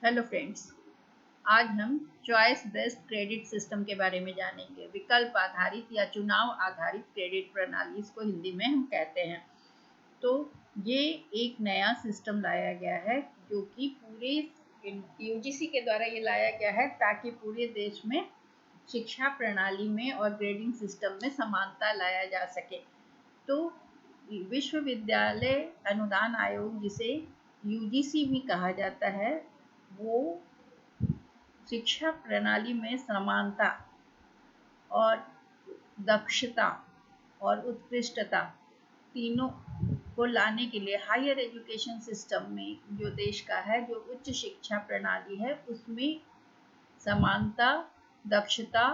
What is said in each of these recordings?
Hello friends, आज हम choice based credit system के बारे में जानेंगे। विकल्प आधारित या चुनाव आधारित क्रेडिट प्रणाली, इसको हिंदी में हम कहते हैं। तो ये एक नया सिस्टम लाया गया है जो कि पूरे यूजीसी के द्वारा ये लाया गया है ताकि पूरे देश में शिक्षा प्रणाली में और ग्रेडिंग सिस्टम में समानता लाया जा सके। तो विश्वविद्यालय अनुदान आयोग, जिसे यूजीसी भी कहा जाता है, वो शिक्षा प्रणाली में समानता और दक्षता और उत्कृष्टता तीनों को लाने के लिए हायर एजुकेशन सिस्टम में जो देश का है, जो उच्च शिक्षा प्रणाली है, उसमें समानता, दक्षता,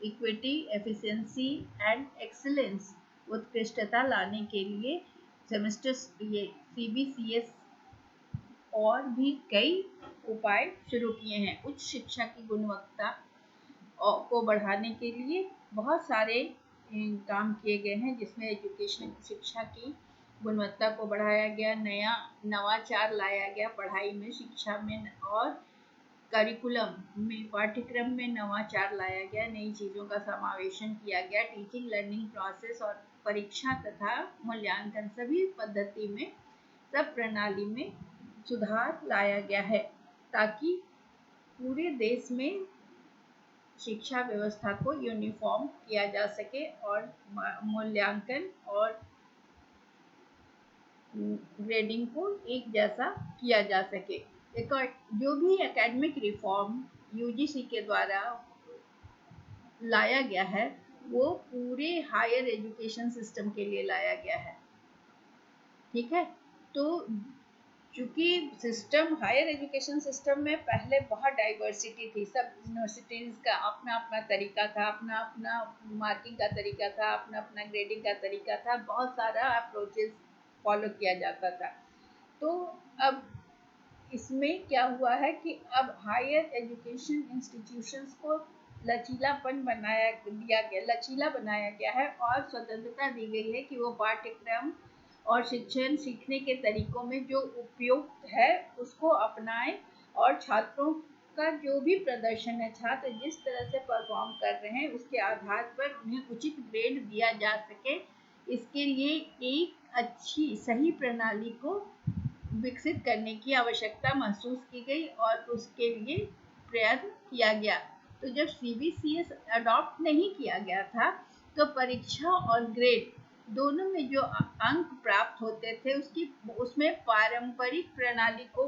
इक्विटी, एफिशिएंसी एंड एक्सीलेंस, उत्कृष्टता लाने के लिए सेमेस्टर ये सीबीसीएस और भी कई उपाय शुरू किए हैं। उच्च शिक्षा की गुणवत्ता को बढ़ाने के लिए बहुत सारे काम किए गए हैं, जिसमें एजुकेशन शिक्षा की गुणवत्ता को बढ़ाया गया, नया नवाचार लाया गया पढ़ाई में, शिक्षा में, और करिकुलम में, पाठ्यक्रम में नवाचार लाया गया, नई चीज़ों का समावेशन किया गया, टीचिंग लर्निंग प्रोसेस और परीक्षा तथा मूल्यांकन सभी पद्धति में, सब प्रणाली में सुधार लाया गया है ताकि पूरे देश में शिक्षा व्यवस्था को यूनिफॉर्म किया जा सके और मूल्यांकन और ग्रेडिंग को एक जैसा किया जा सके। जो भी एकेडमिक रिफॉर्म यूजीसी के द्वारा लाया गया है, वो पूरे हायर एजुकेशन सिस्टम के लिए लाया गया है। ठीक है, तो चूँकि सिस्टम हायर एजुकेशन सिस्टम में पहले बहुत डाइवर्सिटी थी, सब यूनिवर्सिटीज़ का अपना अपना तरीका था, अपना अपना मार्किंग का तरीका था, अपना अपना ग्रेडिंग का तरीका था, बहुत सारा अप्रोचेस फॉलो किया जाता था। तो अब इसमें क्या हुआ है कि अब हायर एजुकेशन इंस्टीट्यूशंस को लचीला बनाया गया है और स्वतंत्रता दी गई है कि वो पाठ्यक्रम और शिक्षण सीखने के तरीकों में जो उपयुक्त है उसको अपनाएं, और छात्रों का जो भी प्रदर्शन है, छात्र जिस तरह से परफॉर्म कर रहे हैं, उसके आधार पर उन्हें उचित ग्रेड दिया जा सके। इसके लिए एक अच्छी सही प्रणाली को विकसित करने की आवश्यकता महसूस की गई और उसके लिए प्रयत्न किया गया। तो जब सीबीसीएस अडॉप्ट नहीं किया गया था, तो परीक्षा और ग्रेड दोनों में जो अंक प्राप्त होते थे, उसमें पारंपरिक प्रणाली को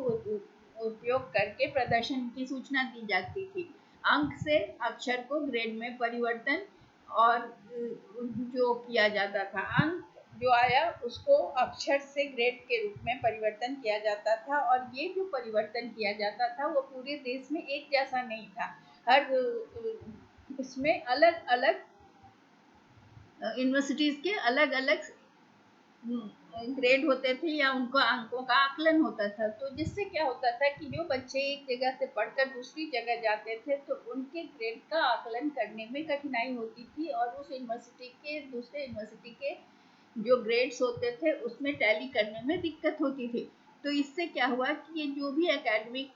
उपयोग करके प्रदर्शन की सूचना दी जाती थी। अंक से अक्षर को ग्रेड में परिवर्तन और जो किया जाता था, अंक जो आया उसको अक्षर से ग्रेड के रूप में परिवर्तन किया जाता था, और ये जो परिवर्तन किया जाता था वो पूरे देश में एक जैसा नहीं था। हर इसमें अलग अलग यूनिवर्सिटीज़ के अलग अलग ग्रेड होते थे या उनको अंकों का आकलन होता था। तो जिससे क्या होता था कि जो बच्चे एक जगह से पढ़कर दूसरी जगह जाते थे, तो उनके ग्रेड का आकलन करने में कठिनाई होती थी, और उस यूनिवर्सिटी के दूसरे यूनिवर्सिटी के जो ग्रेड्स होते थे उसमें टैली करने में दिक्कत होती थी। तो इससे क्या हुआ कि ये जो भी एकेडमिक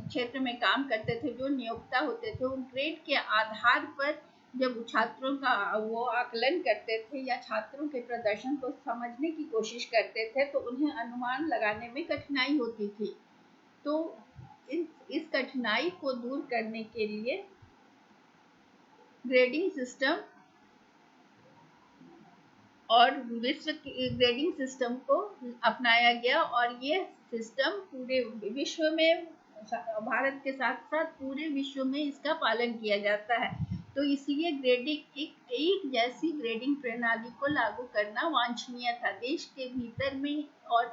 क्षेत्र में काम करते थे, जो नियोक्ता होते थे, उन ग्रेड के आधार पर जब छात्रों का वो आकलन करते थे या छात्रों के प्रदर्शन को समझने की कोशिश करते थे, तो उन्हें अनुमान लगाने में कठिनाई होती थी। तो इस कठिनाई को दूर करने के लिए ग्रेडिंग सिस्टम और विश्व ग्रेडिंग सिस्टम को अपनाया गया, और ये सिस्टम पूरे विश्व में, भारत के साथ साथ पूरे विश्व में इसका पालन किया जाता है। तो इसलिए ग्रेडिंग एक जैसी ग्रेडिंग प्रणाली को लागू करना वांछनीय था देश के भीतर में और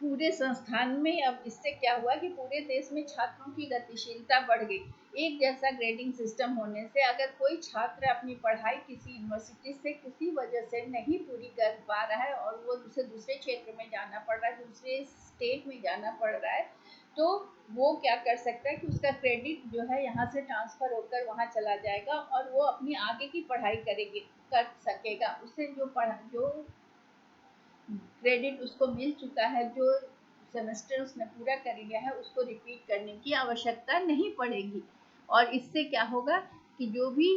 पूरे संस्थान में। अब इससे क्या हुआ कि पूरे देश में छात्रों की गतिशीलता बढ़ गई। एक जैसा ग्रेडिंग सिस्टम होने से अगर कोई छात्र अपनी पढ़ाई किसी यूनिवर्सिटी से किसी वजह से नहीं पूरी कर पा रहा है और वो उसे दूसरे क्षेत्र में जाना पड़ रहा है, दूसरे स्टेट में जाना पड़ रहा है, तो वो क्या कर सकता है कि उसका क्रेडिट जो है यहाँ से ट्रांसफ़र होकर वहाँ चला जाएगा और वो अपनी आगे की पढ़ाई कर सकेगा। उससे जो क्रेडिट उसको मिल चुका है, जो सेमेस्टर उसने पूरा कर लिया है उसको रिपीट करने की आवश्यकता नहीं पड़ेगी। और इससे क्या होगा कि जो भी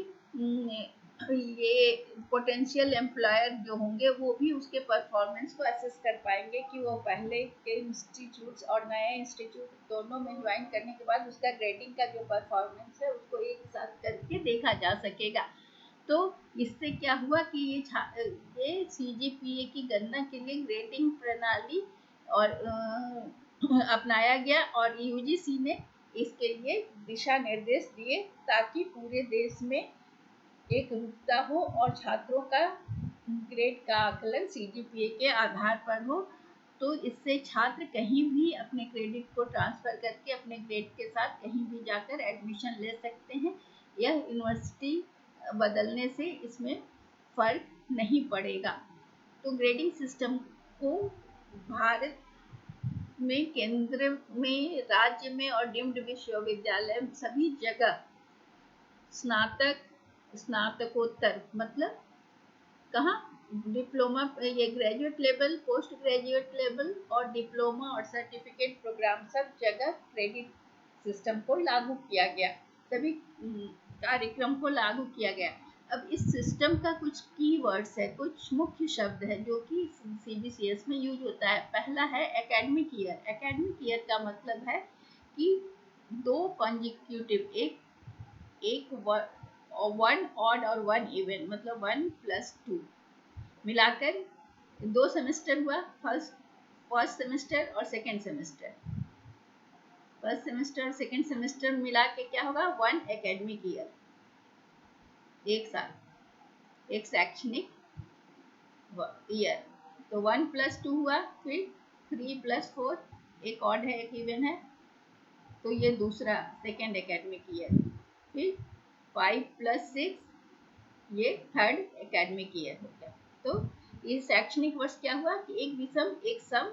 ये पोटेंशियल एम्प्लॉयर जो होंगे वो भी उसके परफॉर्मेंस को असेस कर पाएंगे कि वो पहले के इंस्टीट्यूट्स और नए इंस्टीट्यूट दोनों में ज्वाइन करने के बाद उसका ग्रेडिंग का जो परफॉर्मेंस है उसको एक साथ करके देखा जा सकेगा। तो इससे क्या हुआ कि ये CGPA की गणना के लिए ग्रेडिंग प्रणाली और अपनाया गया और UGC ने इसके लिए दिशा निर्देश दिए ताकि पूरे देश में एक रूपता हो और छात्रों का ग्रेड का आकलन CGPA के आधार पर हो। तो इससे छात्र कहीं भी अपने क्रेडिट को ट्रांसफर करके अपने ग्रेड के साथ कहीं भी जाकर एडमिशन ले सकते हैं। यह यूनिवर्सिटी बदलने से इसमें फर्क नहीं पड़ेगा। तो ग्रेडिंग सिस्टम को भारत में केंद्र में, राज्य में और डीम्ड विश्वविद्यालय सभी जगह स्नातक, स्नातकोत्तर मतलब कहाँ, डिप्लोमा, ये graduate level, post graduate level और डिप्लोमा और सर्टिफिकेट प्रोग्राम सब जगह क्रेडिट सिस्टम को लागू किया गया, सभी कार्यक्रम को लागू किया गया। अब इस सिस्टम का कुछ कीवर्ड्स है, कुछ मुख्य शब्द है जो कि CBCS में यूज होता है। पहला है एकेडमिक ईयर। एकेडमिक ईयर का मतलब है कि दो कॉन्जिक्यूटिव, एक वन ऑड और वन इवन, मतलब 1+2 मिलाकर दो सेमेस्टर हुआ, फर्स्ट सेमेस्टर और सेकेंड सेमेस्टर। फर्स्ट सेमेस्टर और सेकेंड सेमेस्टर मिला के क्या होगा, 1 एकेडमिक ईयर, एक साल, एक शैक्षणिक ईयर। तो 1+2 हुआ, फिर 3+4, एक ऑड है एक इवन है, तो ये दूसरा सेकेंड एकेडमिक ईयर। फिर 5+6, ये थर्ड एकेडमिक ईयर हो गया। तो ये शैक्षणिक वर्ष क्या हुआ कि एक विषम एक सम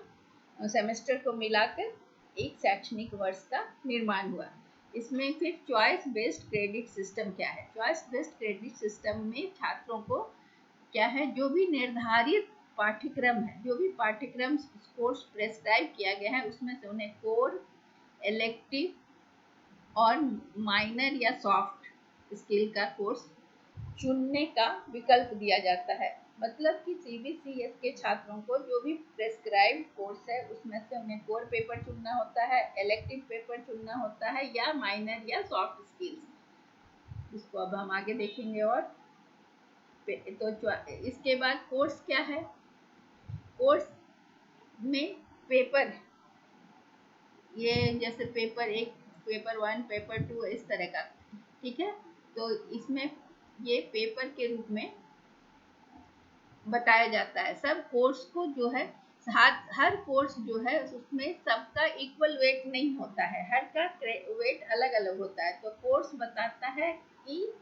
सेमेस्टर को मिलाकर एक शैक्षणिक वर्ष का निर्माण हुआ। इसमें फिर चॉइस बेस्ड क्रेडिट सिस्टम क्या है। चॉइस बेस्ड क्रेडिट सिस्टम में छात्रों को क्या है, जो भी निर्धारित पाठ्यक्रम है, जो भी पाठ्यक्रम कोर्स प्रेस्क्राइब किया गया है उसमें से उन्हें कोर, इलेक्टिव और माइनर या सॉफ्ट स्किल का कोर्स चुनने का विकल्प दिया जाता है। मतलब कि CBCS के छात्रों को जो भी प्रेस्क्राइब कोर्स है उसमें से उन्हें कोर पेपर चुनना होता है, इलेक्टिव पेपर चुनना होता है या माइनर या सॉफ्ट स्किल्स। इसको अब हम आगे देखेंगे। और तो इसके बाद कोर्स क्या है, कोर्स में पेपर, ये जैसे पेपर 1, पेपर 1, पेपर 2 इस तरह का, ठीक है। तो इसमें ये पेपर के रूप में बताया जाता है। सब कोर्स को जो है, हर कोर्स जो है उसमें सबका इक्वल वेट नहीं होता है, हर का वेट अलग अलग होता है। तो कोर्स बताता है कि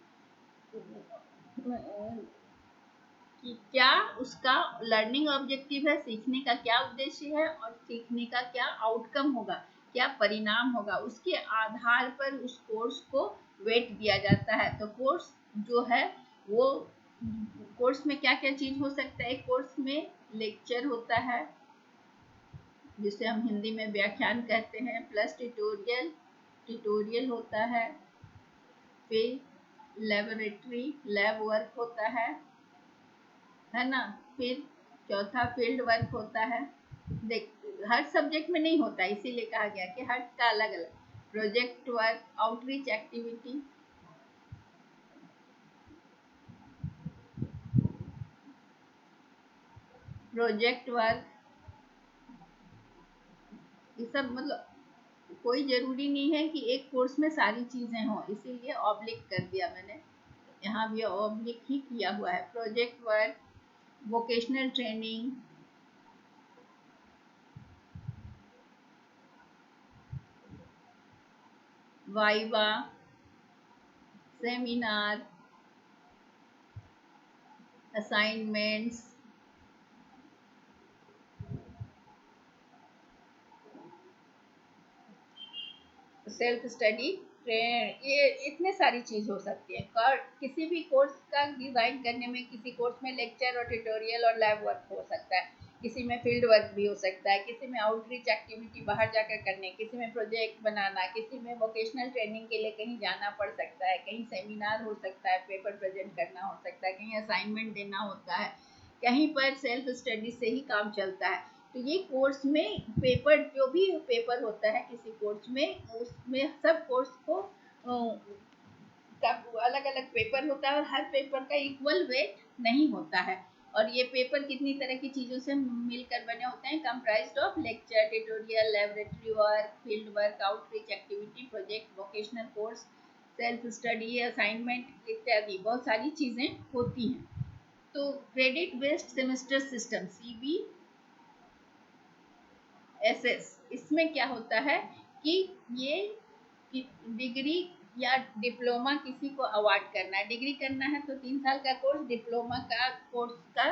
क्या उसका लर्निंग ऑब्जेक्टिव है, सीखने का क्या उद्देश्य है और सीखने का क्या आउटकम होगा, क्या परिणाम होगा, उसके आधार पर उस कोर्स को वेट दिया जाता है। तो कोर्स जो है वो, कोर्स में क्या क्या चीज हो सकता है। कोर्स में लेक्चर होता है जिसे हम हिंदी में व्याख्यान कहते हैं, प्लस ट्यूटोरियल होता है, फिर लेबोरेटरी लैब वर्क होता है ना, फिर चौथा फील्ड वर्क होता है। देख, हर सब्जेक्ट में नहीं होता, इसीलिए कहा गया कि हर का अलग अलग। Project work, outreach activity, project work, ये सब मतलब कोई जरूरी नहीं है कि एक कोर्स में सारी चीजें हों, इसीलिए ऑब्लिक कर दिया मैंने, यहाँ भी ऑब्लिक ही किया हुआ है। Project work, vocational training, viva, seminar, assignments, self study, ये इतने सारी चीज हो सकती है। किसी भी कोर्स का डिजाइन करने में, किसी कोर्स में लेक्चर और ट्यूटोरियल और लैब वर्क हो सकता है, किसी में फील्ड वर्क भी हो सकता है, किसी में आउटरीच एक्टिविटी बाहर जाकर करने, किसी में प्रोजेक्ट बनाना, किसी में वोकेशनल ट्रेनिंग के लिए कहीं जाना पड़ सकता है, कहीं सेमिनार हो सकता है, पेपर प्रेजेंट करना हो सकता है, कहीं असाइनमेंट देना होता है, कहीं पर सेल्फ स्टडी से ही काम चलता है। तो ये कोर्स में पेपर, जो भी पेपर होता है किसी कोर्स में, उसमें सब कोर्स को अलग अलग पेपर होता है और हर पेपर का इक्वल वेट नहीं होता है। और ये पेपर कितनी तरह की चीज़ों से मिलकर बने होते हैं, comprised of lecture, tutorial, laboratory work, field work, outreach activity, project, vocational course, self study, assignment इत्यादि बहुत सारी चीज़ें होती हैं। तो credit based semester system CBSS, इसमें क्या होता है कि ये डिग्री या डिप्लोमा किसी को अवार्ड करना है, डिग्री करना है तो 3 साल का कोर्स, डिप्लोमा का कोर्स का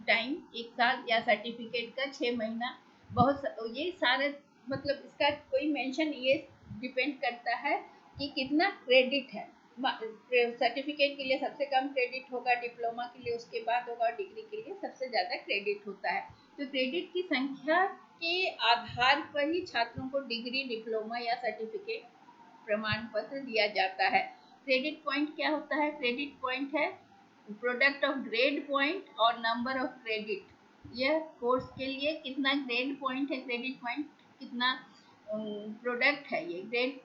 टाइम 1 साल, या सर्टिफिकेट का 6 महीना। ये सारे मतलब इसका कोई मेंशन, ये डिपेंड करता है कि कितना क्रेडिट है। सर्टिफिकेट के लिए सबसे कम क्रेडिट होगा, डिप्लोमा के लिए उसके बाद होगा, डिग्री के लिए सबसे ज़्यादा क्रेडिट होता है। तो क्रेडिट की संख्या के आधार पर ही छात्रों को डिग्री, डिप्लोमा या सर्टिफिकेट, प्रमाण पत्र दिया जाता है। क्रेडिट पॉइंट क्या होता है? क्रेडिट पॉइंट है प्रोडक्ट ऑफ ग्रेड पॉइंट और नंबर ऑफ क्रेडिट। यह कोर्स के लिए कितना ग्रेड पॉइंट है, क्रेडिट पॉइंट कितना प्रोडक्ट है। ये ग्रेड,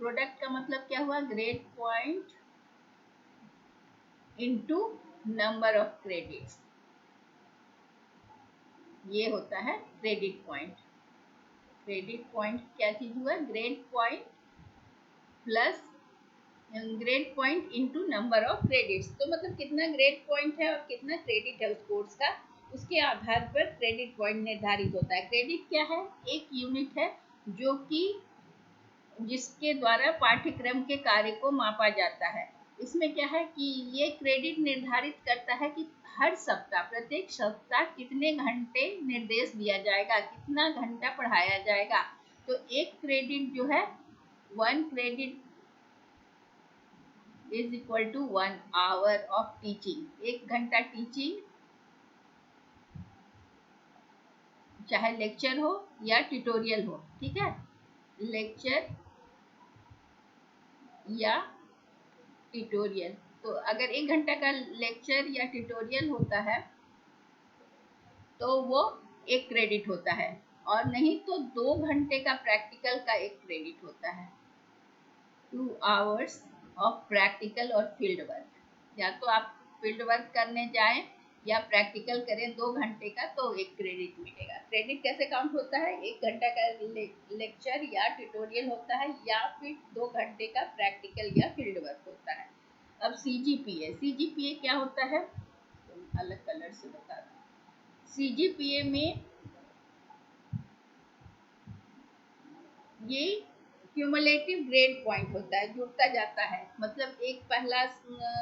प्रोडक्ट का मतलब क्या हुआ? Grade point into number of credits, ये होता है क्रेडिट पॉइंट। क्रेडिट पॉइंट क्या चीज हुआ? Grade point plus grade point into number of credits. तो मतलब कितना ग्रेड पॉइंट है और कितना क्रेडिट है उस कोर्स का, उसके आधार पर क्रेडिट पॉइंट निर्धारित होता है। क्रेडिट क्या है? एक यूनिट है जो कि जिसके द्वारा पाठ्यक्रम के कार्य को मापा जाता है। इसमें क्या है कि ये क्रेडिट निर्धारित करता है कि हर सप्ताह, प्रत्येक सप्ताह कितने घंटे निर्देश दिया जाएगा, कितना घंटा पढ़ाया जाएगा। तो एक क्रेडिट जो है, 1 credit is equal to 1 hour of teaching. 1 घंटा टीचिंग, चाहे लेक्चर हो या ट्यूटोरियल हो, ठीक है, लेक्चर या ट्यूटोरियल। तो अगर 1 घंटा का लेक्चर या ट्यूटोरियल होता है तो वो 1 क्रेडिट होता है, और नहीं तो 2 घंटे का प्रैक्टिकल का 1 क्रेडिट होता है। 2 आवर्स ऑफ प्रैक्टिकल और फील्ड वर्क। या तो आप फील्ड वर्क करने जाएं या प्रैक्टिकल करें 2 घंटे का, तो 1 क्रेडिट मिलेगा। क्रेडिट कैसे काउंट होता है? 1 घंटा का लेक्चर या ट्यूटोरियल होता है, या फिर 2 घंटे का प्रैक्टिकल या फील्ड वर्क होता है। अब CGPA क्या होता है? तो अलग कलर से बता दूं। CGPA में ये क्यूमुलेटिव ग्रेड पॉइंट होता है, जुड़ता जाता है। मतलब एक पहला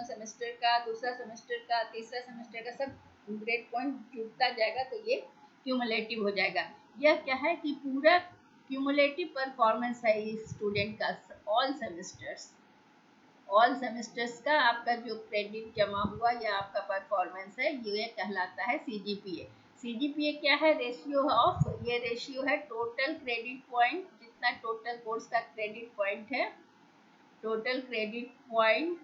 सेमेस्टर का, दूसरा सेमेस्टर का, तीसरा सेमेस्टर का, सब ग्रेड पॉइंट जुड़ता जाएगा तो ये क्यूमुलेटिव हो जाएगा। यह क्या है कि पूरा क्यूमुलेटिव परफॉर्मेंस है इस स्टूडेंट का, ऑल सेमेस्टर्स का आपका जो क्रेडिट जमा हुआ या आपका परफॉर्मेंस है, ये कहलाता है CGPA। CGPA क्या है? रेशियो ऑफ, ये रेशियो है टोटल क्रेडिट पॉइंट, जितना टोटल कोर्स का क्रेडिट पॉइंट है, टोटल क्रेडिट पॉइंट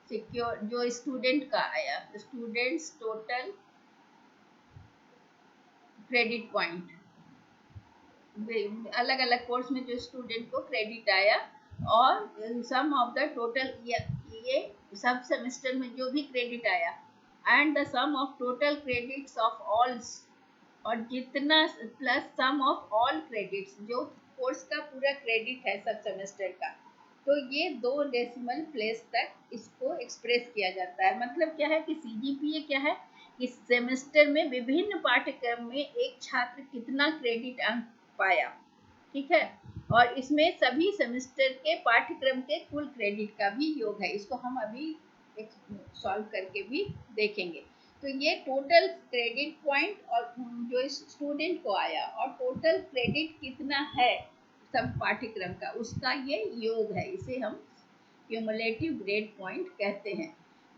सिक्योर जो स्टूडेंट का आया, स्टूडेंट्स टोटल क्रेडिट पॉइंट, अलग अलग कोर्स में जो स्टूडेंट को क्रेडिट आया, और सम ऑफ द टोटल, ये सब सेमेस्टर में जो भी क्रेडिट आया, and the sum of total credits of all, और जितना plus sum of all credits, जो कोर्स का पूरा क्रेडिट है सब सेमेस्टर का। तो ये 2 डेसिमल प्लेस तक इसको एक्सप्रेस किया जाता है। मतलब क्या है कि CGPA क्या है? इस सेमेस्टर में विभिन्न पाठ्यक्रम में एक छात्र कितना क्रेडिट अंक पाया, ठीक है, और इसमें सभी सेमेस्टर के पाठ्यक्रम के कुल क्रेडिट का भी योग है। इसको हम अभी सॉल्व करके भी देखेंगे। तो ये टोटल क्रेडिट पॉइंट और जो स्टूडेंट को आया, और टोटल क्रेडिट कितना है सब पाठ्यक्रम का, उसका ये योग है। इसे हम क्यूमुलेटिव ग्रेड पॉइंट कहते हैं।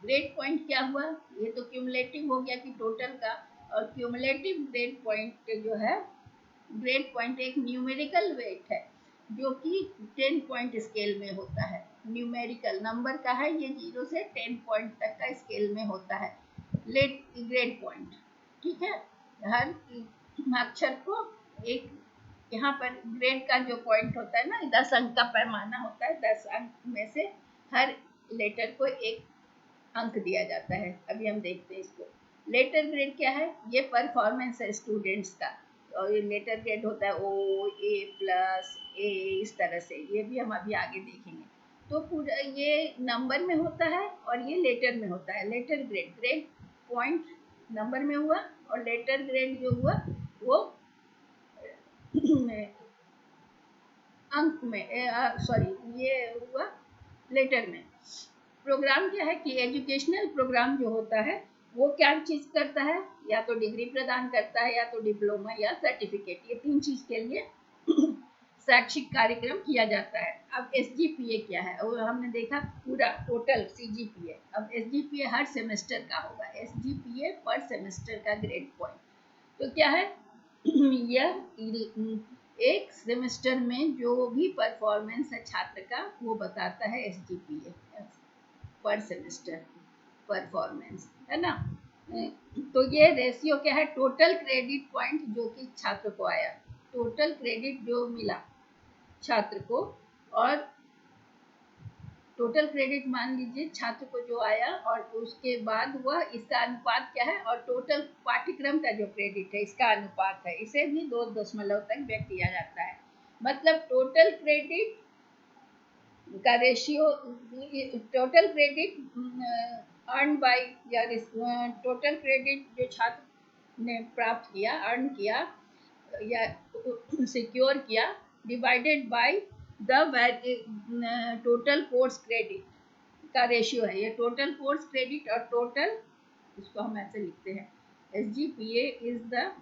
ग्रेड पॉइंट क्या हुआ? ये तो क्यूमुलेटिव हो गया कि टोटल का, और क्यूमुलेटिव ग्रेड पॉइंट जो है, ग्रेड पॉइंट एक न्यूमेरिकल वेट है जो कि 10 पॉइंट स्केल में होता है। न्यूमेरिकल नंबर का है, ये 0 से 10 पॉइंट तक का स्केल में होता है लेट ग्रेड पॉइंट। ठीक है, हर अक्षर को एक, यहाँ पर ग्रेड का जो पॉइंट होता है ना, 10 अंक का पैमाना होता है, 10 अंक में से हर लेटर को एक अंक दिया जाता है। अभी हम देखते हैं इसको। लेटर ग्रेड क्या है, ये परफॉर्मेंस है स्टूडेंट्स का, और ये लेटर ग्रेड होता है ओ, ए प्लस, ए, इस तरह से, ये भी हम अभी आगे देखेंगे। तो पूरा ये नंबर में होता है और ये लेटर में होता है। Letter grade, grade point number में हुआ और लेटर ग्रेड जो हुआ वो अंक में, सॉरी ये हुआ लेटर में। प्रोग्राम क्या है कि एजुकेशनल प्रोग्राम जो होता है वो क्या चीज करता है, या तो डिग्री प्रदान करता है, या तो डिप्लोमा या सर्टिफिकेट, ये 3 चीज के लिए शैक्षिक कार्यक्रम किया जाता है। अब SGPA क्या है, और हमने देखा पूरा टोटल CGPA। अब SGPA हर सेमेस्टर का होगा, SGPA पर सेमेस्टर का ग्रेड पॉइंट। तो क्या है यह एक सेमेस्टर में जो भी परफॉर्मेंस है छात्र का वो बताता है SGPA पर सेमेस्टर परफॉर्मेंस, है ना। तो ये रेशियो क्या है, टोटल क्रेडिट पॉइंट जो कि छात्र को आया, टोटल क्रेडिट जो मिला छात्र को, और टोटल क्रेडिट मान लीजिए छात्र को जो आया, और उसके बाद हुआ इसका अनुपात क्या है, और टोटल पाठ्यक्रम का जो क्रेडिट है इसका अनुपात है, इसे भी 2 दशमलव तक व्यक्त किया जाता है। मतलब टोटल क्रेडिट का ratio, total credit earn by, या टोटल क्रेडिट जो छात्र ने प्राप्त किया, अर्न किया या सिक्योर किया, divided by the total course credit का रेशियो है। ये टोटल कोर्स क्रेडिट और टोटल, इसको हम ऐसे लिखते हैं, SGPA is the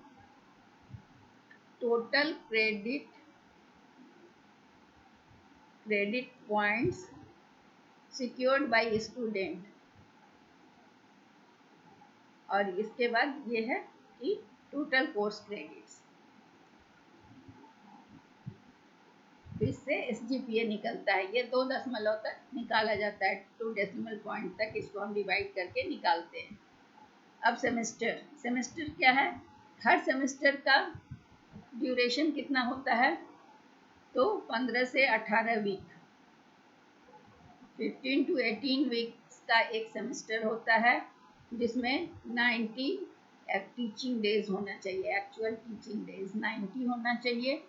total credit points secured by student। और इसके बाद ये है कि टोटल कोर्स क्रेडिट्स, इससे SGPA निकलता है। ये 2 दशमलव तक निकाला जाता है, 2 डेसिमल पॉइंट तक इसको हम डिवाइड करके निकालते हैं। अब सेमेस्टर, सेमेस्टर क्या है, हर सेमेस्टर का ड्यूरेशन कितना होता है, तो 15 से 18 वीक, 15 to 18 वीक्स का एक सेमेस्टर होता है, जिसमें 90 टीचिंग डेज होना चाहिए, एक्चुअल टीचिंग डेज 90 होना चाहिए।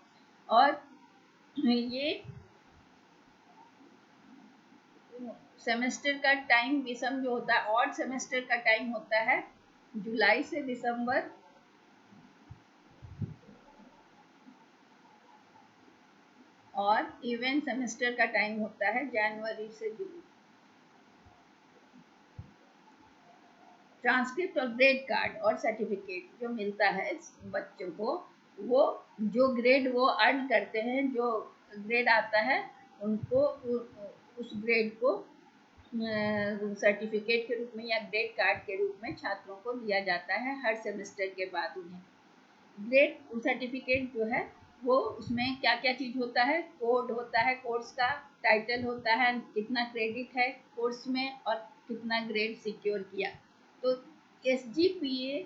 और ये सेमेस्टर का टाइम विषम जो होता है, ऑड सेमेस्टर का टाइम होता है जुलाई से दिसंबर, और इवन सेमेस्टर का टाइम होता है जनवरी से जून। ट्रांसक्रिप्ट और ग्रेड कार्ड और सर्टिफिकेट जो मिलता है बच्चों को, वो जो ग्रेड वो अर्न करते हैं, जो ग्रेड आता है उनको उस ग्रेड को सर्टिफिकेट के रूप में या ग्रेड कार्ड के रूप में छात्रों को दिया जाता है हर सेमेस्टर के बाद उन्हें। ग्रेड सर्टिफिकेट जो है वो, उसमें क्या क्या चीज़ होता है, कोड होता है, कोर्स का टाइटल होता है, कितना क्रेडिट है कोर्स में और कितना ग्रेड सिक्योर किया। तो SGPA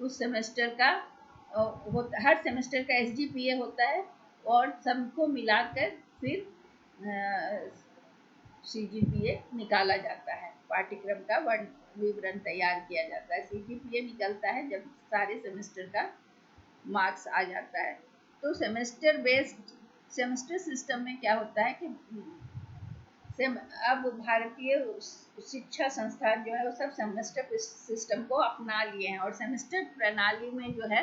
उस सेमेस्टर का हर सेमेस्टर का SGPA होता है, और सबको मिलाकर फिर CGPA निकाला जाता है, पाठ्यक्रम का विवरण तैयार किया जाता है। CGPA निकलता है जब सारे सेमेस्टर का मार्क्स आ जाता है। तो सेमेस्टर बेस्ड, सेमेस्टर सिस्टम में क्या होता है कि अब भारतीय शिक्षा संस्थान जो है वो सब सेमेस्टर सिस्टम को अपना लिए हैं, और सेमेस्टर प्रणाली में जो है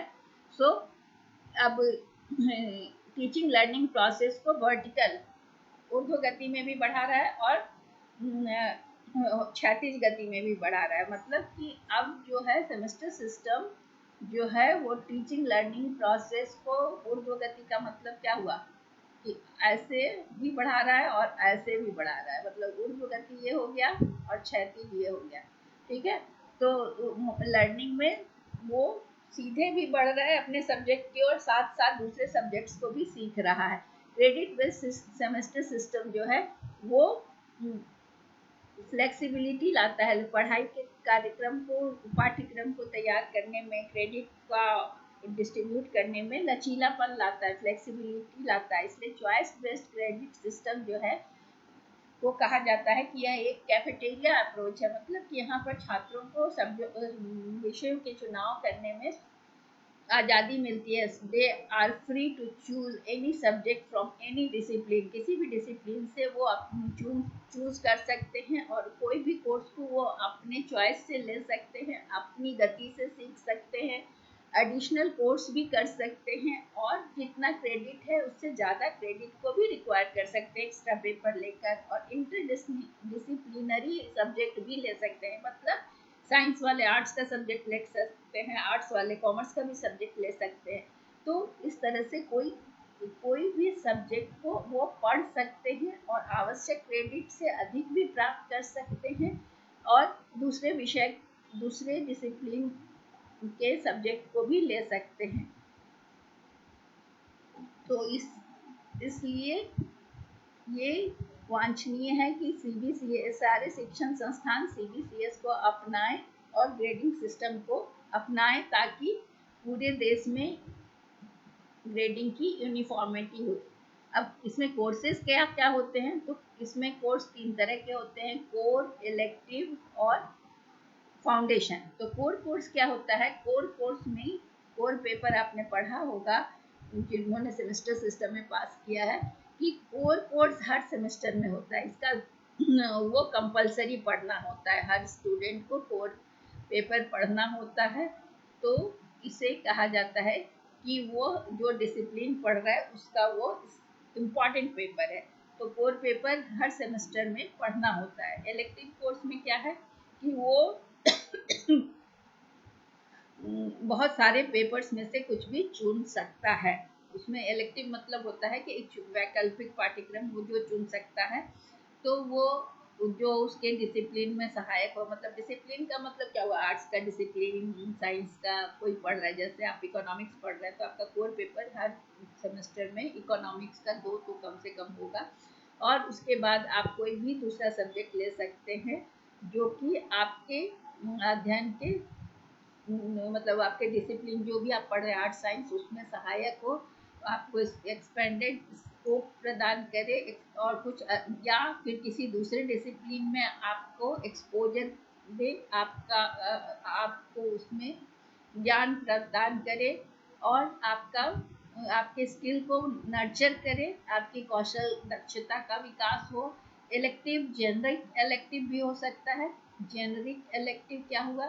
सो अब टीचिंग लर्निंग प्रोसेस को वर्टिकल ऊर्ध्व गति में भी बढ़ा रहा है और क्षैतिज गति में भी बढ़ा रहा है। मतलब कि अब जो है सेमेस्टर सिस्टम जो है वो टीचिंग लर्निंग प्रोसेस को ऊर्ध्व गति का मतलब क्या हुआ कि ऐसे भी बढ़ा रहा है और ऐसे भी बढ़ा रहा है, मतलब ऊर्ध्व गति ये हो गया और क्षैतिज ये हो गया। ठीक है, तो लर्निंग में वो सीधे भी बढ़ रहा है अपने सब्जेक्ट की और साथ साथ दूसरे सब्जेक्ट्स को भी सीख रहा है। क्रेडिट बेस्ड सेमेस्टर सिस्टम जो है वो फ्लेक्सिबिलिटी लाता है पढ़ाई के कार्यक्रम को, पाठ्यक्रम को तैयार करने में, क्रेडिट का डिस्ट्रीब्यूट करने में लचीलापन लाता है, फ्लेक्सिबिलिटी लाता है। इसलिए चॉइस बेस्ड क्रेडिट सिस्टम जो है वो कहा जाता है कि यह एक कैफेटेरिया अप्रोच है, मतलब कि यहाँ पर छात्रों को विषयों के चुनाव करने में आज़ादी मिलती है। They are free to choose any subject from any discipline, किसी भी डिसिप्लिन से वो चूज कर सकते हैं और कोई भी कोर्स को वो अपने चॉइस से ले सकते हैं, अपनी गति से सीख सकते हैं, एडिशनल कोर्स भी कर सकते हैं और जितना क्रेडिट है उससे ज़्यादा क्रेडिट को भी रिक्वायर कर सकते हैं एक्स्ट्रा पेपर लेकर, और इंटर डिसिप्लिनरी सब्जेक्ट भी ले सकते हैं, मतलब साइंस वाले आर्ट्स का सब्जेक्ट ले सकते हैं, आर्ट्स वाले कॉमर्स का भी सब्जेक्ट ले सकते हैं। तो इस तरह से कोई भी सब्जेक्ट को वो पढ़ सकते हैं और आवश्यक क्रेडिट से अधिक भी प्राप्त कर सकते हैं और दूसरे विषय, दूसरे डिसिप्लिन के सब्जेक्ट को भी ले सकते हैं। तो इसलिए ये वांछनीय है कि सीबीसीएस सारे शिक्षण संस्थान सीबीसीएस को अपनाएं और ग्रेडिंग सिस्टम को अपनाएं ताकि पूरे देश में ग्रेडिंग की यूनिफॉर्मिटी हो। अब इसमें कोर्सेज क्या क्या होते हैं, तो इसमें कोर्स 3 तरह के होते हैं, कोर, इलेक्टिव और फाउंडेशन। तो कोर कोर्स क्या होता है, कोर कोर्स में कोर पेपर आपने पढ़ा होगा जिन्होंने सेमेस्टर सिस्टम में पास किया है कि कोर कोर्स हर सेमेस्टर में होता है, इसका वो कंपलसरी पढ़ना होता है, हर स्टूडेंट को कोर पेपर पढ़ना होता है। तो इसे कहा जाता है कि वो जो डिसिप्लिन पढ़ रहा है उसका वो इम्पॉर्टेंट पेपर है। तो कोर पेपर हर सेमेस्टर में पढ़ना होता है। इलेक्टिव कोर्स में क्या है कि वो बहुत सारे पेपर्स में से कुछ भी चुन सकता है। उसमें इलेक्टिव मतलब होता है कि एक वैकल्पिक पाठ्यक्रम वो जो चुन सकता है, तो वो जो उसके डिसिप्लिन में सहायक हो, मतलब डिसिप्लिन का मतलब क्या हुआ, आर्ट्स का डिसिप्लिन, साइंस का कोई पढ़ रहा है, जैसे आप इकोनॉमिक्स पढ़ रहे हैं तो आपका कोर पेपर हर सेमेस्टर में इकोनॉमिक्स का 2 तो कम से कम होगा, और उसके बाद आप कोई भी दूसरा सब्जेक्ट ले सकते हैं जो कि आपके अध्ययन के मतलब आपके डिसिप्लिन जो भी आप पढ़ रहे हैं आर्ट साइंस उसमें सहायक हो, आपको एक्सपेंडेड स्कोप प्रदान करे और कुछ या फिर किसी दूसरे डिसिप्लिन में आपको एक्सपोजर दे, आपको उसमें ज्ञान प्रदान करे और आपके स्किल को नर्चर करे, आपकी कौशल दक्षता का विकास हो। इलेक्टिव जेनरिक इलेक्टिव भी हो सकता है। जेनरिक इलेक्टिव क्या हुआ,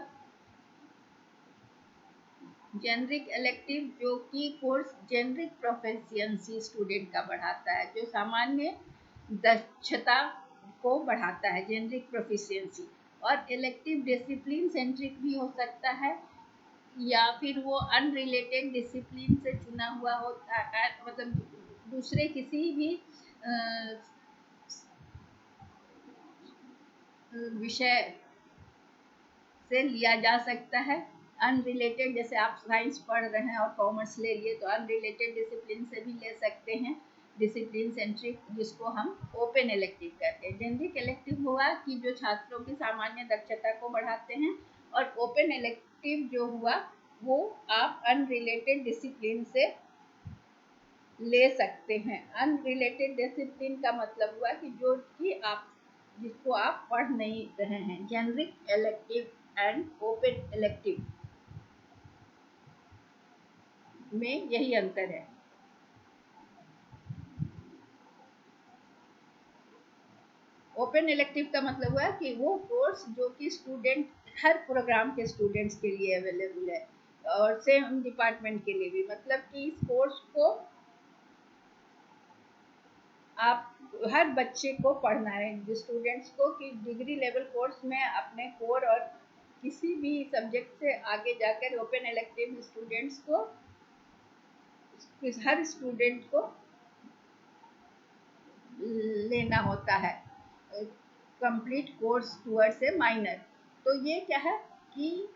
जेनरिक इलेक्टिव जो कि कोर्स जेनरिक प्रोफिशिएंसी स्टूडेंट का बढ़ाता है, जो सामान्य दक्षता को बढ़ाता है, जेनरिक प्रोफिशिएंसी। और इलेक्टिव डिसिप्लिन सेंट्रिक भी हो सकता है या फिर वो अनरिलेटेड डिसिप्लिन से चुना हुआ होता है, मतलब दूसरे किसी भी विषय से लिया जा सकता है। अनरिलेटेड, जैसे आप साइंस पढ़ रहे हैं और कॉमर्स ले लिए तो अनरिलेटेड डिसिप्लिन से भी ले सकते हैं। डिसिप्लिन सेंट्रिक जिसको हम ओपन इलेक्टिव कहते हैं। जेनरिक इलेक्टिव हुआ कि जो छात्रों की सामान्य दक्षता को बढ़ाते हैं, और ओपन इलेक्टिव जो हुआ वो आप अनरिलेटेड डिसिप्लिन से ले सकते हैं। अनरिलेटेड डिसिप्लिन का मतलब हुआ कि जो कि आप जिसको आप पढ़ नहीं रहे हैं। Generic elective and open elective में यही अंतर है। ओपन इलेक्टिव का मतलब हुआ कि वो कोर्स जो कि स्टूडेंट हर प्रोग्राम के स्टूडेंट्स के लिए अवेलेबल है और सेम डिपार्टमेंट के लिए भी, मतलब कि इस कोर्स को आप हर बच्चे को पढ़ना है, जो स्टूडेंट्स को कि डिग्री लेवल कोर्स में अपने कोर और किसी भी सब्जेक्ट से आगे जाकर ओपन इलेक्टिव स्टूडेंट्स को, हर स्टूडेंट को लेना होता है complete course towards a minor. तो ये क्या है कि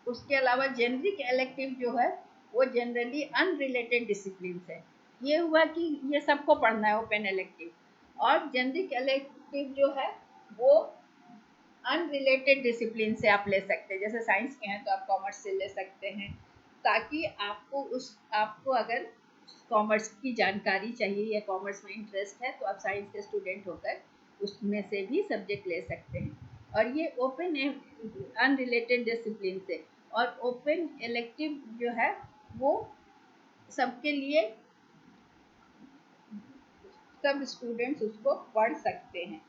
उसके अलावा जेनरिक इलेक्टिव जो है वो जनरली अनरिलेटेड डिसिप्लिन है। ये हुआ कि ये सबको पढ़ना है ओपन इलेक्टिव। और जेनरिक इलेक्टिव जो है वो अनरिलेटेड डिसिप्लिन से आप ले सकते हैं, जैसे साइंस के हैं तो आप कॉमर्स से ले सकते हैं, ताकि आपको अगर कॉमर्स की जानकारी चाहिए या कॉमर्स में इंटरेस्ट है तो आप साइंस के स्टूडेंट होकर उसमें से भी सब्जेक्ट ले सकते हैं। और ये ओपन अनरिलेटेड डिसिप्लिन से। और ओपन इलेक्टिव जो है वो सबके लिए, सब स्टूडेंट्स उसको पढ़ सकते हैं।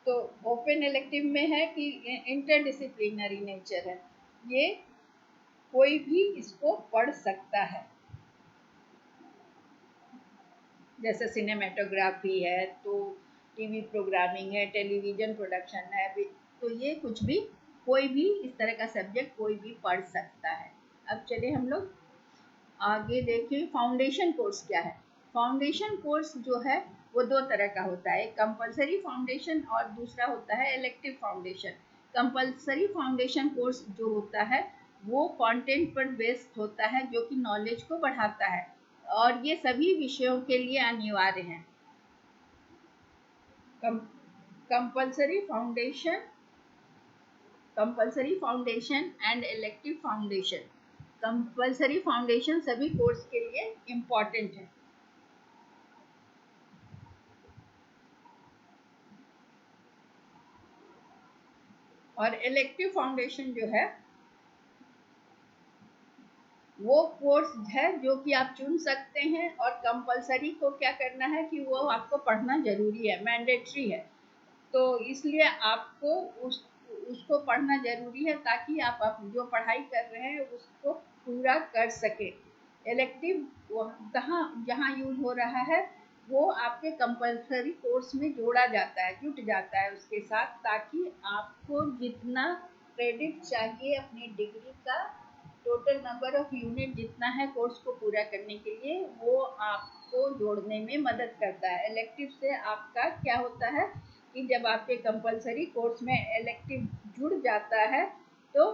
तो ओपन इलेक्टिव में है कि इंटरडिसिप्लिनरी नेचर है, ये कोई भी इसको पढ़ सकता है। जैसे सिनेमेटोग्राफी है तो टीवी प्रोग्रामिंग है, टेलीविजन प्रोडक्शन है, तो ये कुछ भी कोई भी इस तरह का सब्जेक्ट कोई भी पढ़ सकता है। अब चलिए हम लोग आगे देखिए फाउंडेशन कोर्स क्या है। फाउंडेशन कोर्स जो है वो दो तरह का होता है, कंपलसरी फाउंडेशन और दूसरा होता है elective foundation. Compulsory foundation course जो होता है वो कंटेंट पर बेस्ड होता है, जो कि नॉलेज को बढ़ाता है और ये सभी विषयों के लिए अनिवार्य है। Compulsory foundation, compulsory foundation and elective foundation. Compulsory foundation सभी कोर्स के लिए इम्पॉर्टेंट है। और इलेक्टिव फाउंडेशन जो है वो कोर्स है जो कि आप चुन सकते हैं, और कंपलसरी को क्या करना है कि वो आपको पढ़ना जरूरी है, मैंडेटरी है। तो इसलिए आपको उसको पढ़ना जरूरी है ताकि आप जो पढ़ाई कर रहे हैं उसको पूरा कर सके। इलेक्टिव कहाँ जहाँ यूज हो रहा है वो आपके कंपलसरी कोर्स में जोड़ा जाता है, जुट जाता है उसके साथ, ताकि आपको जितना क्रेडिट चाहिए अपनी डिग्री का, टोटल नंबर ऑफ यूनिट जितना है कोर्स को पूरा करने के लिए, वो आपको जोड़ने में मदद करता है। इलेक्टिव से आपका क्या होता है कि जब आपके कंपलसरी कोर्स में इलेक्टिव जुड़ जाता है तो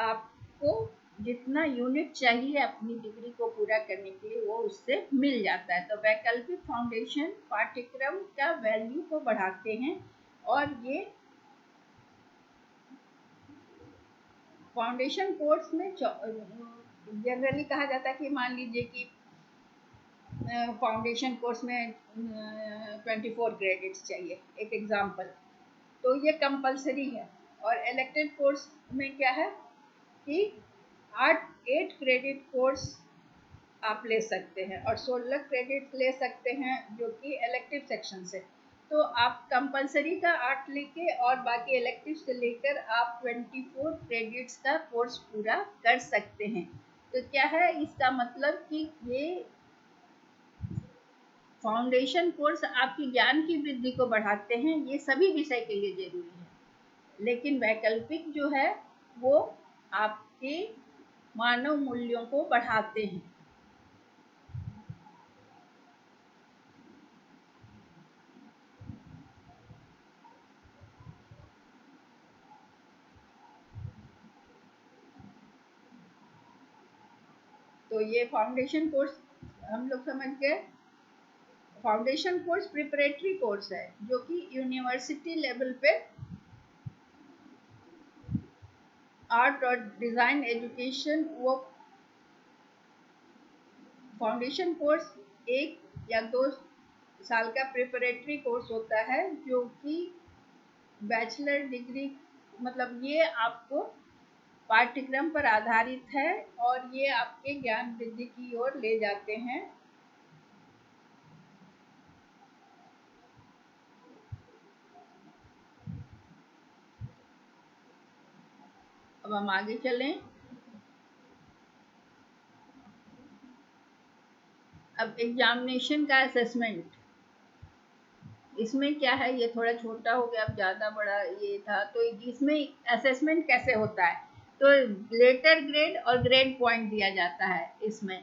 आपको जितना यूनिट चाहिए अपनी डिग्री को पूरा करने के लिए वो उससे मिल जाता है। तो वैकल्पिक फाउंडेशन पाठ्यक्रम का वैल्यू को बढ़ाते हैं। और ये फाउंडेशन कोर्स में जनरली कहा जाता है कि मान लीजिए कि फाउंडेशन कोर्स में 24 क्रेडिट्स चाहिए, एक एग्जाम्पल, तो ये कंपलसरी है। और इलेक्टेड कोर्स में क्या है कि 8 क्रेडिट कोर्स आप ले सकते हैं और 16 क्रेडिट ले सकते हैं जो कि इलेक्टिव सेक्शन से। तो आप कंपलसरी का 8 लेके और बाकी इलेक्टिव से लेकर आप 24 क्रेडिट्स का कोर्स पूरा कर सकते हैं। तो क्या है इसका मतलब कि ये फाउंडेशन कोर्स आपके ज्ञान की वृद्धि को बढ़ाते हैं, ये सभी विषय के लिए जरूरी है। लेकिन वैकल्पिक जो है वो आपके मानव मूल्यों को बढ़ाते हैं। तो ये फाउंडेशन कोर्स हम लोग समझ गए। फाउंडेशन कोर्स प्रिपरेटरी कोर्स है जो कि यूनिवर्सिटी लेवल पे आर्ट और डिजाइन एजुकेशन, वो फाउंडेशन कोर्स 1 या 2 साल का प्रिपरेटरी कोर्स होता है जो कि बैचलर डिग्री, मतलब ये आपको पाठ्यक्रम पर आधारित है और ये आपके ज्ञान वृद्धि की ओर ले जाते हैं। अब हम आगे चलें। अब एग्जामिनेशन का असेसमेंट, इसमें क्या है, ये थोड़ा छोटा हो गया, अब ज़्यादा बड़ा ये था। तो इसमें असेसमेंट कैसे होता है, तो लेटर ग्रेड और ग्रेड पॉइंट दिया जाता है इसमें।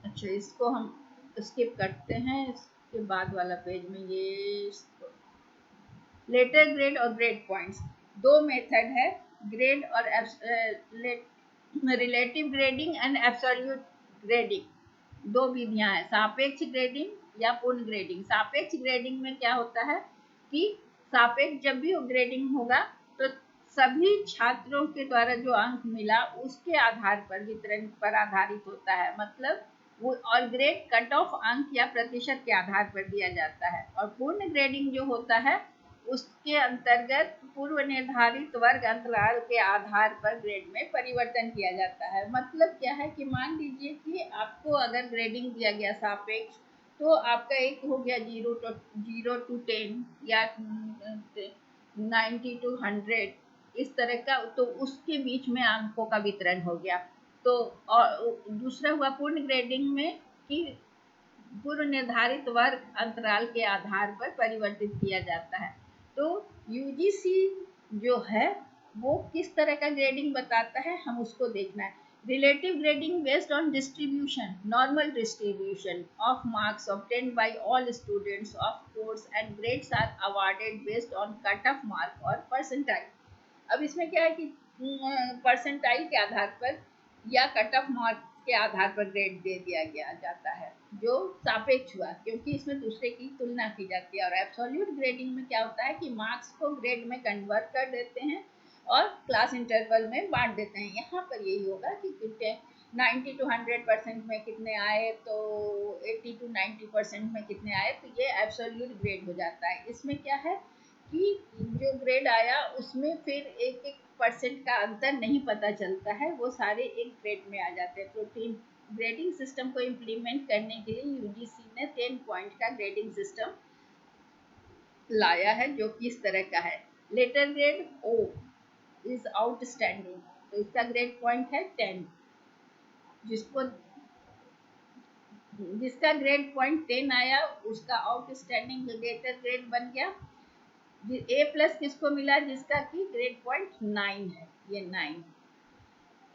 अच्छा, इसको हम स्किप करते हैं, इसके बाद वाला पेज में ये लेटर ग्रेड और ग्रेड पॉइंट्स, दो मेथड है ग्रेड और relative grading and absolute grading, दो विधियां हैं, सापेक्ष ग्रेडिंग या पूर्ण ग्रेडिंग। सापेक्ष ग्रेडिंग में क्या होता है कि सापेक्ष जब भी ग्रेडिंग होगा तो सभी छात्रों के द्वारा जो अंक मिला उसके आधार पर वितरण पर आधारित होता है, मतलब वो, और ग्रेड कट ऑफ अंक या प्रतिशत के आधार पर दिया जाता है। और पूर्ण ग्रेडिंग जो होता है उसके अंतर्गत पूर्व निर्धारित वर्ग अंतराल के आधार पर ग्रेड में परिवर्तन किया जाता है। मतलब क्या है कि मान लीजिए कि आपको अगर ग्रेडिंग दिया गया सापेक्ष, तो आपका एक हो गया 0 to 10 या 90 to 100, इस तरह का, तो उसके बीच में अंकों का वितरण हो गया। तो और दूसरा हुआ पूर्ण ग्रेडिंग में कि पूर्व निर्धारित वर्ग अंतराल के आधार पर परिवर्तित किया जाता है। तो यूजीसी जो है वो किस तरह का ग्रेडिंग बताता है, हम उसको देखना है। Relative grading based on distribution, normal distribution of marks obtained by all students of course and grades are awarded based on cut off mark और percentile। अब इसमें क्या है कि परसेंटाइल के आधार पर या कट ऑफ मार्क के आधार पर ग्रेड दे दिया गया जाता है, जो सापेक्ष हुआ क्योंकि इसमें दूसरे की तुलना की जाती है। और एब्सोल्यूट ग्रेडिंग में क्या होता है कि मार्क्स को ग्रेड में कन्वर्ट कर देते हैं और क्लास इंटरवल में बांट देते हैं। यहाँ पर यही होगा कि कितने 90 to 100% में कितने आए, तो 80 to 90% में कितने आए, तो ये एब्सोल्यूट ग्रेड हो जाता है। इसमें क्या है कि जो ग्रेड आया उसमें फिर एक एक परसेंट का अंतर नहीं पता चलता है, वो सारे एक ग्रेड में आ जाते हैं। प्रोटीन ग्रेडिंग सिस्टम को इम्प्लीमेंट करने के लिए यूजीसी ने 10 पॉइंट का ग्रेडिंग सिस्टम लाया है, जो कि इस तरह का है। Letter grade O is outstanding, तो इसका ग्रेड पॉइंट है 10। जिसको जिसका ग्रेड पॉइंट 10 आया उसका आउटस्टैंडिंग लेटर ग्रेड बन गया। ए प्लस किसको मिला, जिसका कि ग्रेड पॉइंट 9 है, ये 9।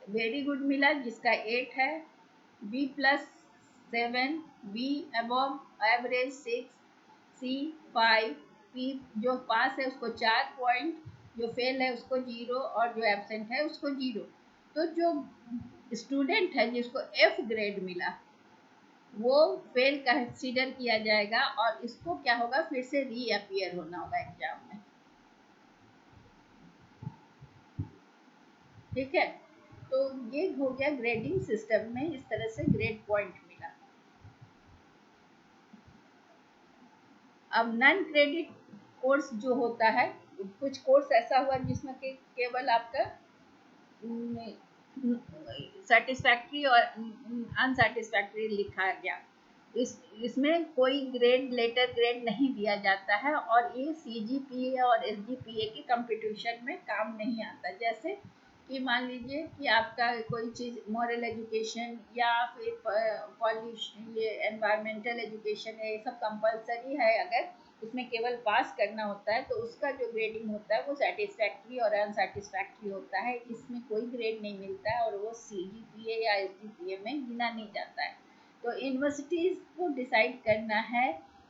वेरी गुड मिला जिसका 8 है। B plus 7, B above average 6, C 5, P जो पास है उसको 4 पॉइंट, जो फेल है उसको 0 और जो एब्सेंट है उसको 0। तो जो स्टूडेंट है जिसको एफ ग्रेड मिला वो फेल कंसीडर किया जाएगा और इसको क्या होगा, फिर से रीअपियर होना होगा एग्जाम में। ठीक है, तो ये हो गया ग्रेडिंग सिस्टम में इस तरह से ग्रेड पॉइंट मिला। अब नॉन क्रेडिट कोर्स जो होता है, कुछ कोर्स ऐसा हुआ जिसमें कि केवल आपका सेटिस्फैक्ट्री और अनसेटिस्फैक्ट्री लिखा गया, इसमें कोई ग्रेड लेटर ग्रेड नहीं दिया जाता है और ये सीजीपीए और एसजीपीए के कंपटीशन में काम नहीं आता। जैसे कि मान लीजिए कि आपका कोई चीज़ मॉरल एजुकेशन या फिर पॉल्यूशन, ये एनवायरमेंटल एजुकेशन है, ये सब कंपलसरी है, अगर उसमें केवल पास करना होता है तो उसका जो ग्रेडिंग होता है वो सेटिस्फैक्ट्री और अनसेटिस्फैक्ट्री होता है, इसमें कोई ग्रेड नहीं मिलता है और वो सीजीपीए या एसजीपीए में गिना नहीं जाता है। तो यूनिवर्सिटीज़ को डिसाइड करना है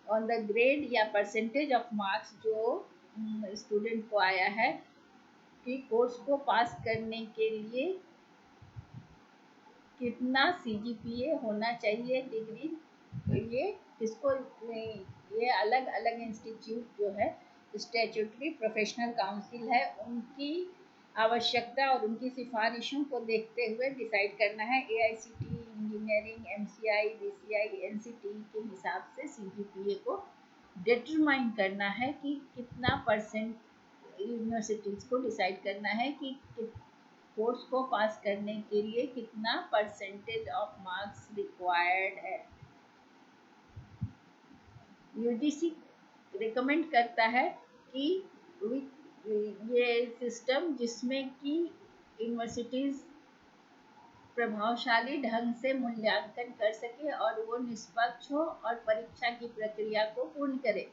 ऑन द ग्रेड या परसेंटेज ऑफ मार्क्स जो स्टूडेंट को आया है कि कोर्स को पास करने के लिए कितना सीजीपीए होना चाहिए डिग्री। तो ये किसको, ये अलग अलग इंस्टीट्यूट जो है स्टैट्यूटरी प्रोफेशनल काउंसिल है, उनकी आवश्यकता और उनकी सिफारिशों को देखते हुए डिसाइड करना है। AICT, engineering, MCI, BCI, NCT के हिसाब से सीजीपीए को डिटरमाइन करना है कि कितना परसेंट, यूनिवर्सिटीज़ को डिसाइड करना है कि कोर्स को पास करने के लिए कितना परसेंटेज ऑफ मार्क्स रिक्वायर्ड है। यूजीसी रिकमेंड करता है कि ये सिस्टम जिसमें कि यूनिवर्सिटीज़ प्रभावशाली ढंग से मूल्यांकन कर सके और वो निष्पक्ष हो और परीक्षा की प्रक्रिया को पूर्ण करे।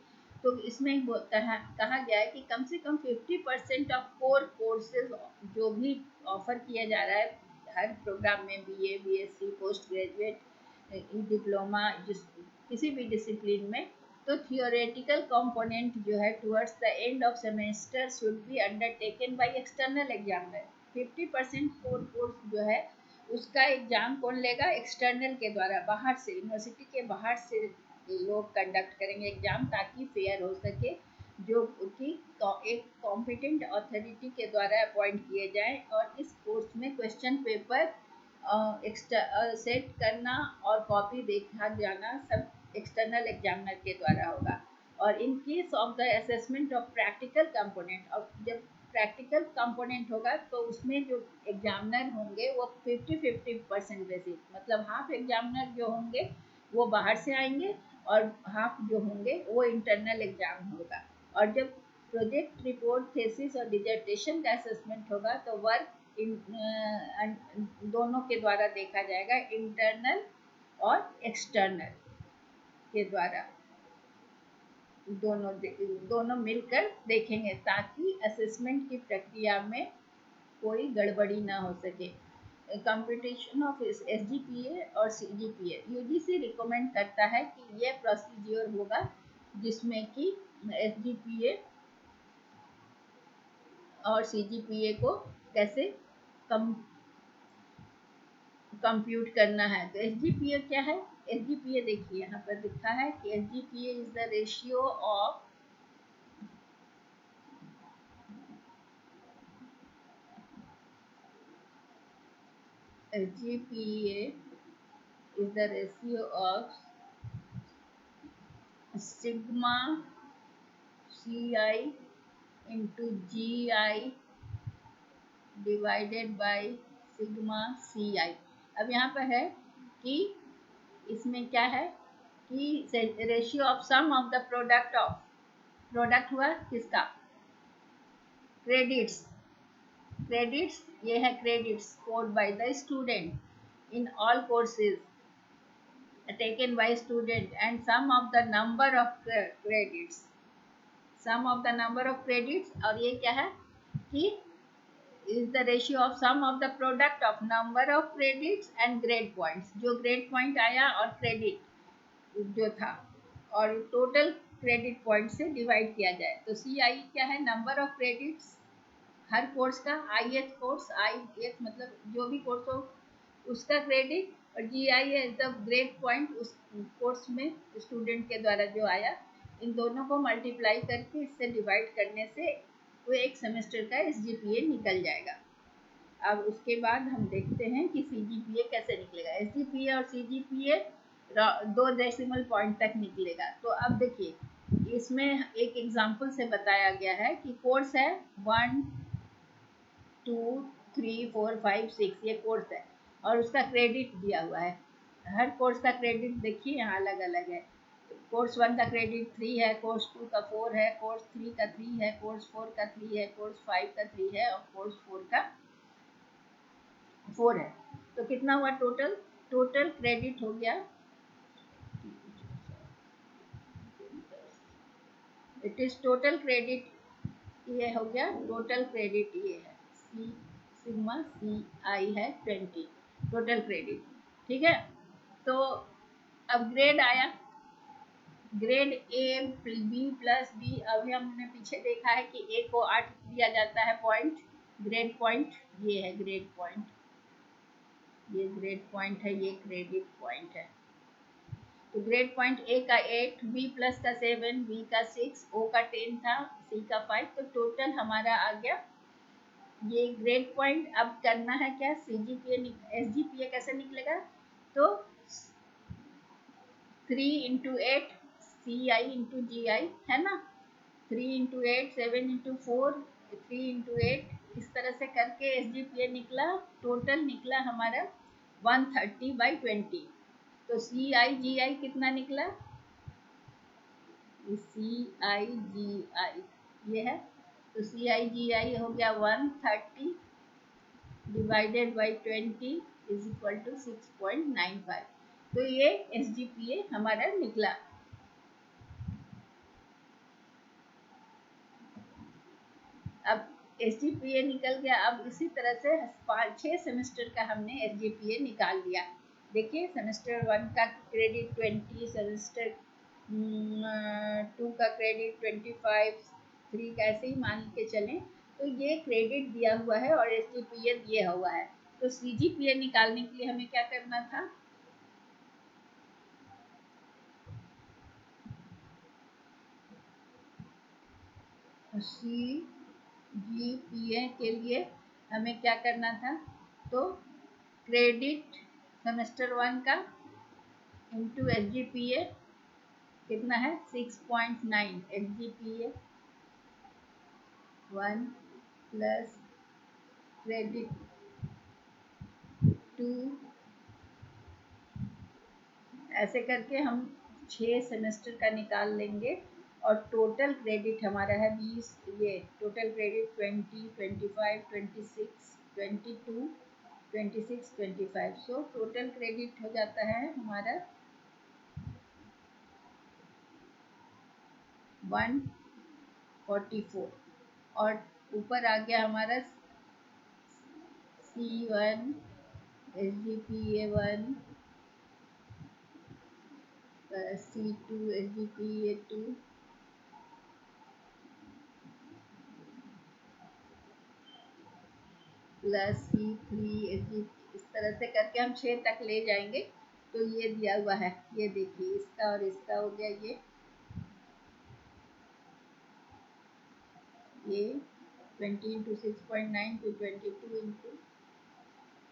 तो इसमें कहा गया है कि कम से कम 50% ऑफ कोर कोर्सेज जो भी ऑफर किया जा रहा है हर प्रोग्राम में, BA, BSc, post graduate, diploma, जिस किसी भी डिसिप्लिन में, तो थियोरेटिकल कंपोनेंट जो है towards the end of semester should be undertaken by external examiner. 50% course जो है उसका एग्जाम कौन लेगा? एक्सटर्नल के द्वारा, बाहर से, यूनिवर्सिटी के बाहर से लोग कंडक्ट करेंगे एग्जाम, ताकि फेयर हो सके, जो कि एक कॉम्पिटेंट अथॉरिटी के द्वारा अपॉइंट किए जाएं। और इस कोर्स में क्वेश्चन पेपर सेट करना और कॉपी देखा जाना सब एक्सटर्नल एग्जामिनर के द्वारा होगा। और in case of the assessment of practical component, और जब प्रैक्टिकल कंपोनेंट होगा तो उसमें जो एग्जामिनर होंगे वो 50-50% बेसिस, मतलब हाफ एग्जामिनर जो होंगे वो बाहर से आएंगे और हाफ जो होंगे वो इंटरनल एग्जाम होगा। और जब प्रोजेक्ट रिपोर्ट, थेसिस और डिजर्टेशन का असेसमेंट होगा तो वर्क दोनों के द्वारा देखा जाएगा, इंटरनल और एक्सटर्नल के द्वारा, दोनों मिलकर देखेंगे, ताकि असेसमेंट की प्रक्रिया में कोई गड़बड़ी ना हो सके। कंप्यूटेशन ऑफ SGPA और CGPA, यूजीसी रिकमेंड करता है कि यह प्रोसीजर होगा जिसमें कि SGPA और CGPA को कैसे कंप्यूट करना है। तो SGPA क्या है? SGPA देखिए यहाँ पर लिखा है कि SGPA is the ratio of sigma CI into GI divided by sigma CI। अब यहाँ पर है कि इसमें क्या है कि ratio of sum of the product of, product हुआ किसका? क्रेडिट्स, ये है credits scored by the student in all courses taken by student, and sum of the number of credits, sum of the number of credits। और ये क्या है कि is the ratio of sum of the product of number of credits and grade points, जो grade point आया और credit जो था और टोटल क्रेडिट पॉइंट से डिवाइड किया जाए। तो CI क्या है? Number of credits her course का, IH कोर्स, IH मतलब जो भी कोर्स हो उसका क्रेडिट, और GI है द ग्रेड पॉइंट उस कोर्स में स्टूडेंट के द्वारा जो आया। इन दोनों को मल्टीप्लाई करके इससे डिवाइड करने से वो एक सेमेस्टर का SGPA निकल जाएगा। अब उसके बाद हम देखते हैं कि CGPA कैसे निकलेगा। SGPA और CGPA 2 डेसिमल पॉइंट तक निकलेगा। तो अब देखिए इसमें एक एग्जांपल से बताया गया है कि कोर्स है 1 2 3 4 5 6, ये कोर्स है और उसका क्रेडिट दिया हुआ है। हर कोर्स का क्रेडिट देखिए यहाँ अलग अलग है। कोर्स 1 का क्रेडिट 3 है, कोर्स 2 का 4 है, कोर्स 3 का 3 है, कोर्स 4 का 3 है, कोर्स 5 का 3 है और कोर्स 4 का 4 है। तो कितना हुआ टोटल? टोटल क्रेडिट हो गया, इट इज टोटल क्रेडिट, ये हो गया टोटल क्रेडिट, ये है सिग्मा CI है 20 टोटल क्रेडिट। ठीक है, तो अब ग्रेड आया, ग्रेड A प्लस B। अभी हमने पीछे देखा है कि A को 8 दिया जाता है पॉइंट, ग्रेड पॉइंट, ये है ग्रेड पॉइंट, ये ग्रेड पॉइंट है, ये क्रेडिट पॉइंट है। तो ग्रेड पॉइंट A का 8, B प्लस का 7, B का 6, O का 10 था, C का 5। तो टोटल हमारा आ गया ये ग्रेड पॉइंट। अब करना है क्या? SGPA कैसे निकलेगा? तो 3 into 8 CI into GI है ना, 3 into 8 7 into 4 3 into 8, इस तरह से करके SGPA निकला। टोटल निकला हमारा 130/20। तो CI/GI कितना निकला? CI/GI ये है, तो CI/GI हो गया 130 divided by 20 is equal to 6.95। तो ये SGPA हमारा निकला। अब SGPA निकल गया। अब इसी तरह से 5-6 सेमेस्टर का हमने SGPA निकाल लिया। देखिए सेमेस्टर 1 का क्रेडिट 20, सेमेस्टर टू का क्रेडिट 25, थ्री का ऐसे ही मान के चलें। तो ये क्रेडिट दिया हुआ है और एस टी पी ए दिया हुआ है। तो सी जी पी ए निकालने के लिए हमें क्या करना था? सी जी पी ए के लिए हमें क्या करना था? तो क्रेडिट सेमेस्टर वन का into S G P A कितना है? 6.9। S G P A one plus credit two, ऐसे करके हम 6 सेमेस्टर का निकाल लेंगे। और टोटल क्रेडिट हमारा है 20। ये total credit 20, 25, 26, 22, 26, 25। So total credit हो जाता है हमारा 144। और ऊपर आ गया हमारा C1 S G P A one, C2 S G P A two, plus C3 S G. इस तरह से करके हम 6 तक ले जाएंगे। तो ये दिया हुआ है, ये देखिए, इसका और इसका हो गया ये 20 इंटू 6.9 टू 22 इंटू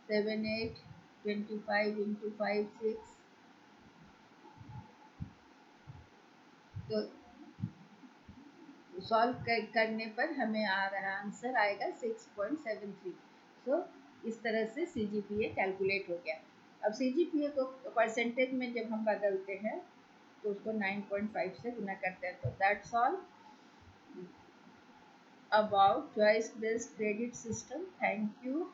7, 8, 25 इंटू 5, 6। तो सॉल्व करने पर हमें आ रहा आंसर आएगा 6.73। सो इस तरह से सी जी पी ए कैलकुलेट हो गया। अब सी जी पी ए को परसेंटेज में जब हम बदलते हैं तो उसको 9.5 से गुना करते हैं। तो that's all about choice based credit system. Thank you.